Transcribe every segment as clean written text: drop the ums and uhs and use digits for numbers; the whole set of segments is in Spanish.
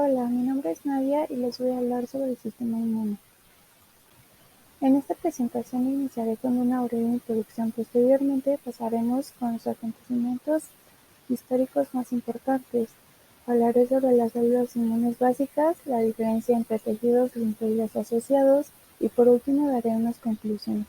Hola, mi nombre es Nadia y les voy a hablar sobre el sistema inmune. En esta presentación iniciaré con una breve introducción. Posteriormente pasaremos con los acontecimientos históricos más importantes. Hablaré sobre las células inmunes básicas, la diferencia entre tejidos linfóides asociados y por último daré unas conclusiones.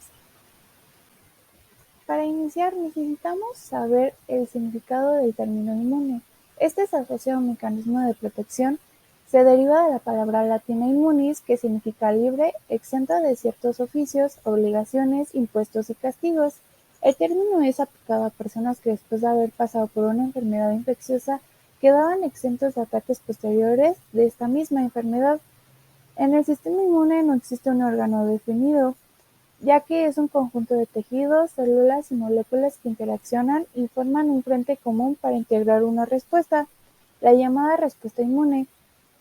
Para iniciar necesitamos saber el significado del término inmune. Este se asocia a un mecanismo de protección. Se deriva de la palabra latina immunis, que significa libre, exento de ciertos oficios, obligaciones, impuestos y castigos. El término es aplicado a personas que después de haber pasado por una enfermedad infecciosa quedaban exentos de ataques posteriores de esta misma enfermedad. En el sistema inmune no existe un órgano definido, ya que es un conjunto de tejidos, células y moléculas que interaccionan y forman un frente común para integrar una respuesta, la llamada respuesta inmune.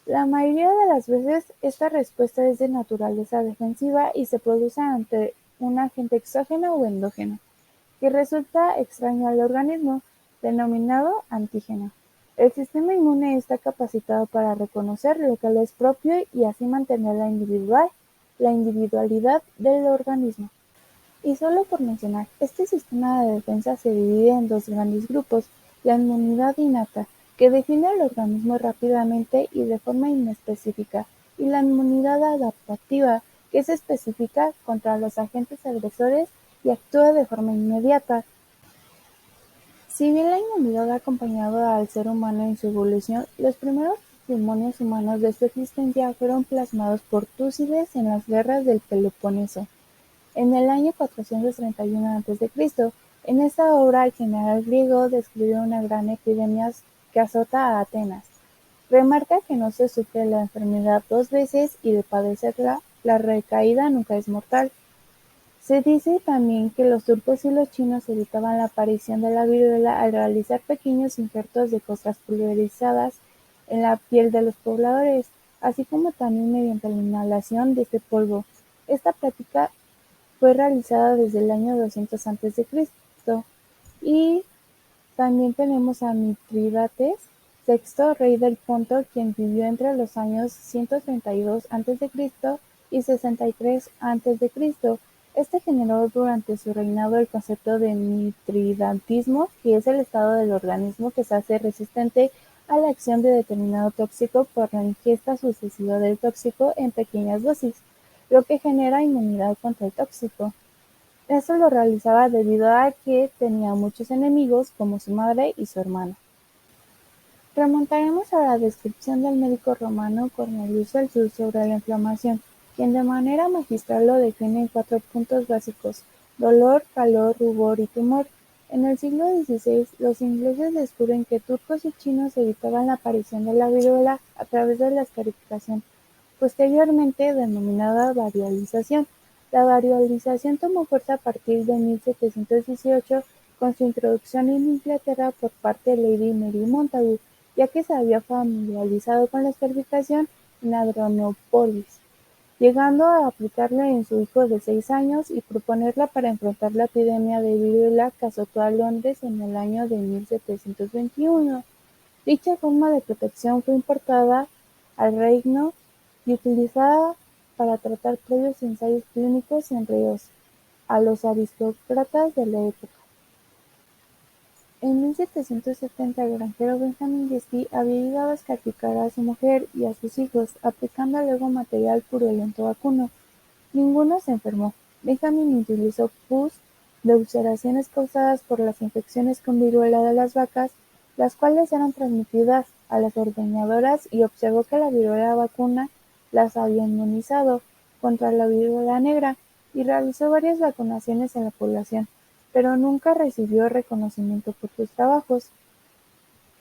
La mayoría de las veces esta respuesta es de naturaleza defensiva y se produce ante un agente exógeno o endógeno, que resulta extraño al organismo, denominado antígeno. El sistema inmune está capacitado para reconocer lo que le es propio y así mantener la individualidad del organismo. Y solo por mencionar, este sistema de defensa se divide en dos grandes grupos: la inmunidad innata, que defiende al organismo rápidamente y de forma inespecífica, y la inmunidad adaptativa, que es específica contra los agentes agresores y actúa de forma inmediata. Si bien la inmunidad ha acompañado al ser humano en su evolución, los primeros testimonios humanos de su existencia fueron plasmados por Túcides en las guerras del Peloponeso, en el año 431 a.C., en esta obra el general griego describió una gran epidemia que azota a Atenas. Remarca que no se sufre la enfermedad dos veces y de padecerla, la recaída nunca es mortal. Se dice también que los turcos y los chinos evitaban la aparición de la viruela al realizar pequeños injertos de costras pulverizadas en la piel de los pobladores, así como también mediante la inhalación de este polvo. Esta práctica fue realizada desde el año 200 a.C. Y también tenemos a Mitrídates VI, rey del Ponto, quien vivió entre los años 132 a.C. y 63 a.C. Este generó durante su reinado el concepto de mitridatismo, que es el estado del organismo que se hace resistente a la acción de determinado tóxico por la ingesta sucesiva del tóxico en pequeñas dosis, lo que genera inmunidad contra el tóxico. Esto lo realizaba debido a que tenía muchos enemigos, como su madre y su hermano. Remontaremos a la descripción del médico romano Cornelius Celsus sobre la inflamación, quien de manera magistral lo define en 4 puntos básicos: dolor, calor, rubor y tumor. En el siglo XVI, los ingleses descubren que turcos y chinos evitaban la aparición de la viruela a través de la escarificación, posteriormente denominada variolización. La variolización tomó fuerza a partir de 1718 con su introducción en Inglaterra por parte de Lady Mary Montagu, ya que se había familiarizado con la escarificación en Adrianópolis, llegando a aplicarla en su hijo de 6 años y proponerla para enfrentar la epidemia de viruela que azotó a Londres en el año de 1721. Dicha forma de protección fue importada al Reino y utilizada para tratar previos ensayos clínicos en reos a los aristócratas de la época. En 1770 el granjero Benjamin Guesty había llegado a escarificar a su mujer y a sus hijos, aplicando luego material purulento vacuno. Ninguno se enfermó. Benjamin utilizó pus de ulceraciones causadas por las infecciones con viruela de las vacas, las cuales eran transmitidas a las ordeñadoras, y observó que la viruela vacuna las había inmunizado contra la viruela negra, y realizó varias vacunaciones en la población, pero nunca recibió reconocimiento por sus trabajos.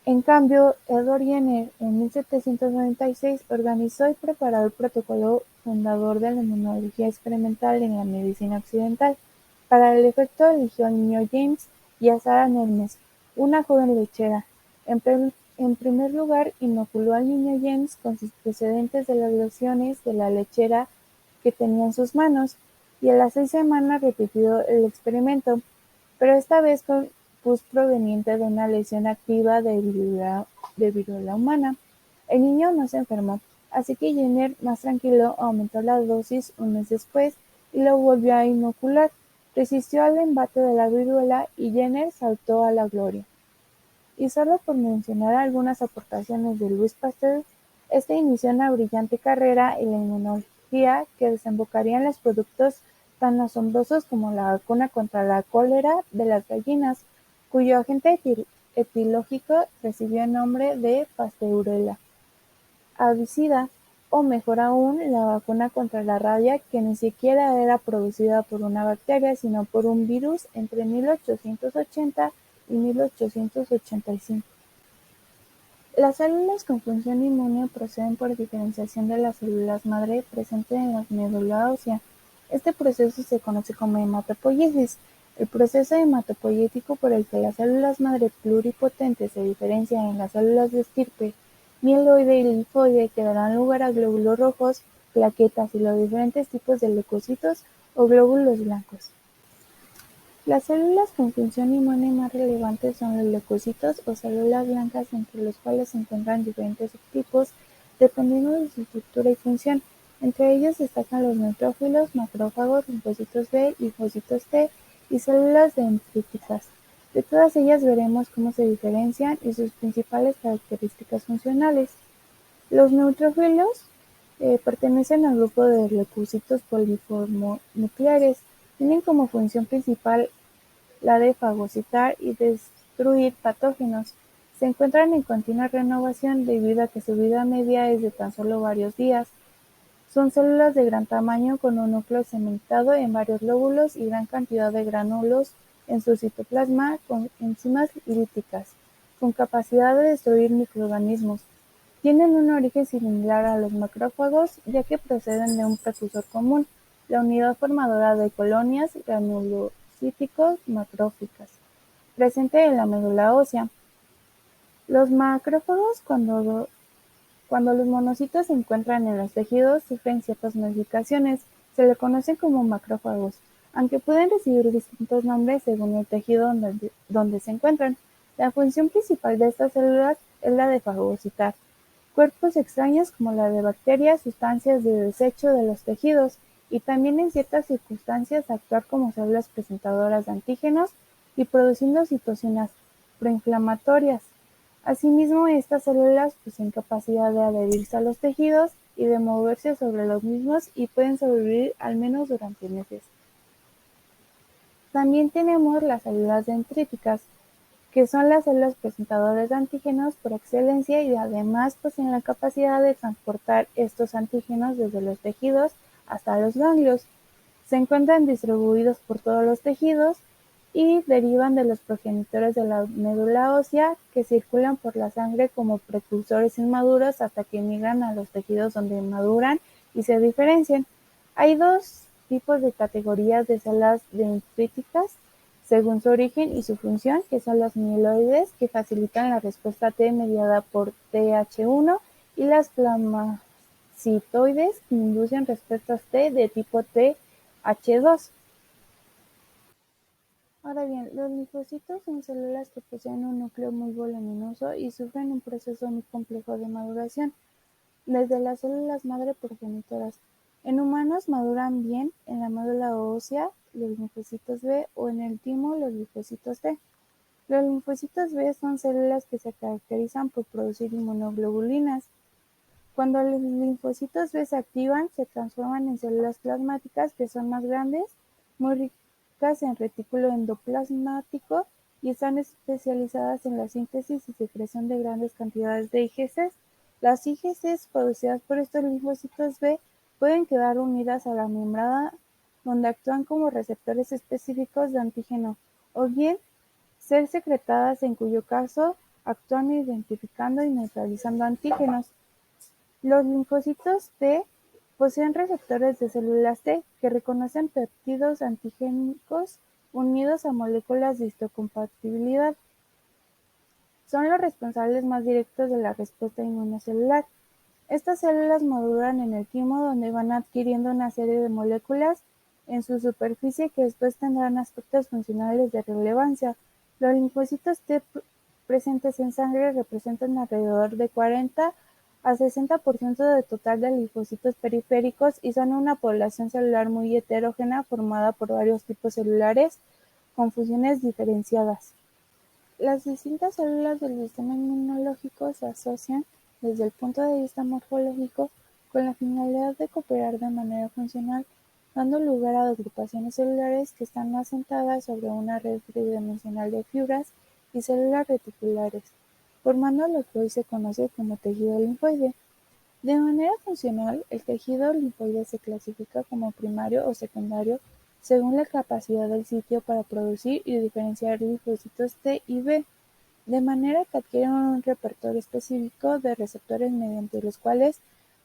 En cambio, Edward Jenner, en 1796, organizó y preparó el protocolo fundador de la inmunología experimental en la medicina occidental. Para el efecto eligió al niño James y a Sarah Nelmes, una joven lechera. En primer lugar, inoculó al niño James con sus precedentes de las lesiones de la lechera que tenía en sus manos, y a las 6 semanas repitió el experimento, pero esta vez con pus proveniente de una lesión activa de viruela humana. El niño no se enfermó, así que Jenner, más tranquilo, aumentó la dosis un mes después y lo volvió a inocular. Resistió al embate de la viruela y Jenner saltó a la gloria. Y solo por mencionar algunas aportaciones de Louis Pasteur, este inició una brillante carrera en la inmunología que desembocaría en los productos tan asombrosos como la vacuna contra la cólera de las gallinas, cuyo agente etiológico recibió el nombre de Pasteurella avicida, o mejor aún, la vacuna contra la rabia, que ni siquiera era producida por una bacteria, sino por un virus entre 1880 y 1885. Las células con función inmune proceden por diferenciación de las células madre presentes en la médula ósea. Este proceso se conoce como hematopoiesis. El proceso hematopoyético por el que las células madre pluripotentes se diferencian en las células de estirpe mieloide y linfoide que darán lugar a glóbulos rojos, plaquetas y los diferentes tipos de leucocitos o glóbulos blancos. Las células con función inmune más relevantes son los leucocitos o células blancas, entre los cuales se encuentran diferentes subtipos dependiendo de su estructura y función. Entre ellos destacan los neutrófilos, macrófagos, linfocitos B, linfocitos T y células dendríticas. De todas ellas veremos cómo se diferencian y sus principales características funcionales. Los neutrófilos pertenecen al grupo de leucocitos poliformonucleares. Tienen como función principal la de fagocitar y destruir patógenos. Se encuentran en continua renovación debido a que su vida media es de tan solo varios días. Son células de gran tamaño con un núcleo cementado en varios lóbulos y gran cantidad de gránulos en su citoplasma con enzimas líticas, con capacidad de destruir microorganismos. Tienen un origen similar a los macrófagos, ya que proceden de un precursor común, la unidad formadora de colonias granulocíticos macrófilas, presente en la médula ósea. Los macrófagos, cuando los monocitos se encuentran en los tejidos, sufren ciertas modificaciones. Se le conocen como macrófagos, aunque pueden recibir distintos nombres según el tejido donde se encuentran. La función principal de estas células es la de fagocitar cuerpos extraños como la de bacterias, sustancias de desecho de los tejidos, y también en ciertas circunstancias actuar como células presentadoras de antígenos y produciendo citocinas proinflamatorias. Asimismo, estas células poseen capacidad de adherirse a los tejidos y de moverse sobre los mismos y pueden sobrevivir al menos durante meses. También tenemos las células dendríticas, que son las células presentadoras de antígenos por excelencia y además poseen la capacidad de transportar estos antígenos desde los tejidos hasta los ganglios. Se encuentran distribuidos por todos los tejidos y derivan de los progenitores de la médula ósea que circulan por la sangre como precursores inmaduros hasta que migran a los tejidos donde maduran y se diferencian. Hay dos tipos de categorías de células dendríticas según su origen y su función, que son las mieloides, que facilitan la respuesta T mediada por Th1, y las plasmacitoides, que inducen respuestas T de tipo Th2. Ahora bien, los linfocitos son células que poseen un núcleo muy voluminoso y sufren un proceso muy complejo de maduración, desde las células madre progenitoras. En humanos maduran bien en la médula ósea los linfocitos B o en el timo los linfocitos T. Los linfocitos B son células que se caracterizan por producir inmunoglobulinas. Cuando los linfocitos B se activan, se transforman en células plasmáticas que son más grandes, muy ricas en retículo endoplasmático y están especializadas en la síntesis y secreción de grandes cantidades de IgCs. Las IgCs producidas por estos linfocitos B pueden quedar unidas a la membrana donde actúan como receptores específicos de antígeno, o bien ser secretadas, en cuyo caso actúan identificando y neutralizando antígenos. Los linfocitos T poseen receptores de células T que reconocen péptidos antigénicos unidos a moléculas de histocompatibilidad. Son los responsables más directos de la respuesta inmunocelular. Estas células maduran en el timo, donde van adquiriendo una serie de moléculas en su superficie que después tendrán aspectos funcionales de relevancia. Los linfocitos T presentes en sangre representan alrededor de 40 a 60% del total de linfocitos periféricos y son una población celular muy heterogénea formada por varios tipos celulares con funciones diferenciadas. Las distintas células del sistema inmunológico se asocian, desde el punto de vista morfológico, con la finalidad de cooperar de manera funcional, dando lugar a agrupaciones celulares que están asentadas sobre una red tridimensional de fibras y células reticulares, formando lo que hoy se conoce como tejido linfoide. De manera funcional, el tejido linfoide se clasifica como primario o secundario según la capacidad del sitio para producir y diferenciar linfocitos T y B, de manera que adquieren un repertorio específico de receptores mediante los cuales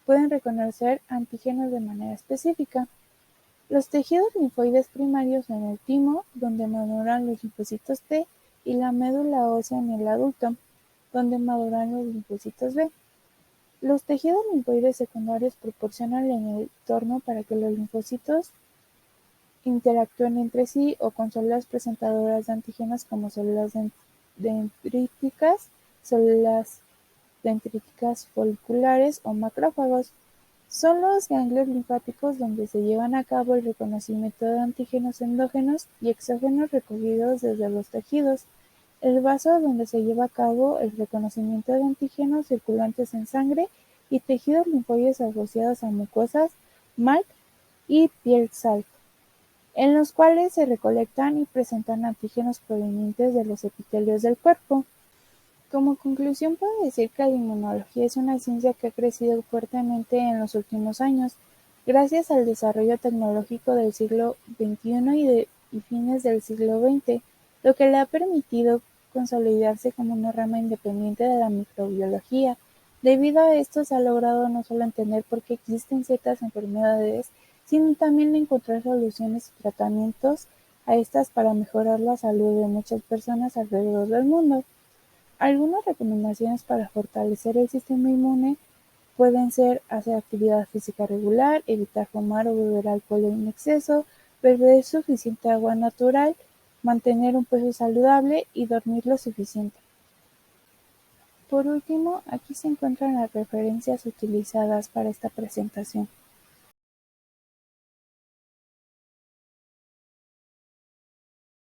pueden reconocer antígenos de manera específica. Los tejidos linfoides primarios son el timo, donde maduran los linfocitos T, y la médula ósea en el adulto, donde maduran los linfocitos B. Los tejidos linfoides secundarios proporcionan el entorno para que los linfocitos interactúen entre sí o con células presentadoras de antígenos como células dendríticas, células dendríticas foliculares o macrófagos. Son los ganglios linfáticos donde se llevan a cabo el reconocimiento de antígenos endógenos y exógenos recogidos desde los tejidos. El vaso donde se lleva a cabo el reconocimiento de antígenos circulantes en sangre y tejidos linfoides asociados a mucosas, MALT y piel-sal, en los cuales se recolectan y presentan antígenos provenientes de los epitelios del cuerpo. Como conclusión puedo decir que la inmunología es una ciencia que ha crecido fuertemente en los últimos años, gracias al desarrollo tecnológico del siglo XXI y fines del siglo XX, lo que le ha permitido consolidarse como una rama independiente de la microbiología. Debido a esto se ha logrado no solo entender por qué existen ciertas enfermedades, sino también encontrar soluciones y tratamientos a estas para mejorar la salud de muchas personas alrededor del mundo. Algunas recomendaciones para fortalecer el sistema inmune pueden ser hacer actividad física regular, evitar fumar o beber alcohol en exceso, beber suficiente agua natural, mantener un peso saludable y dormir lo suficiente. Por último, aquí se encuentran las referencias utilizadas para esta presentación.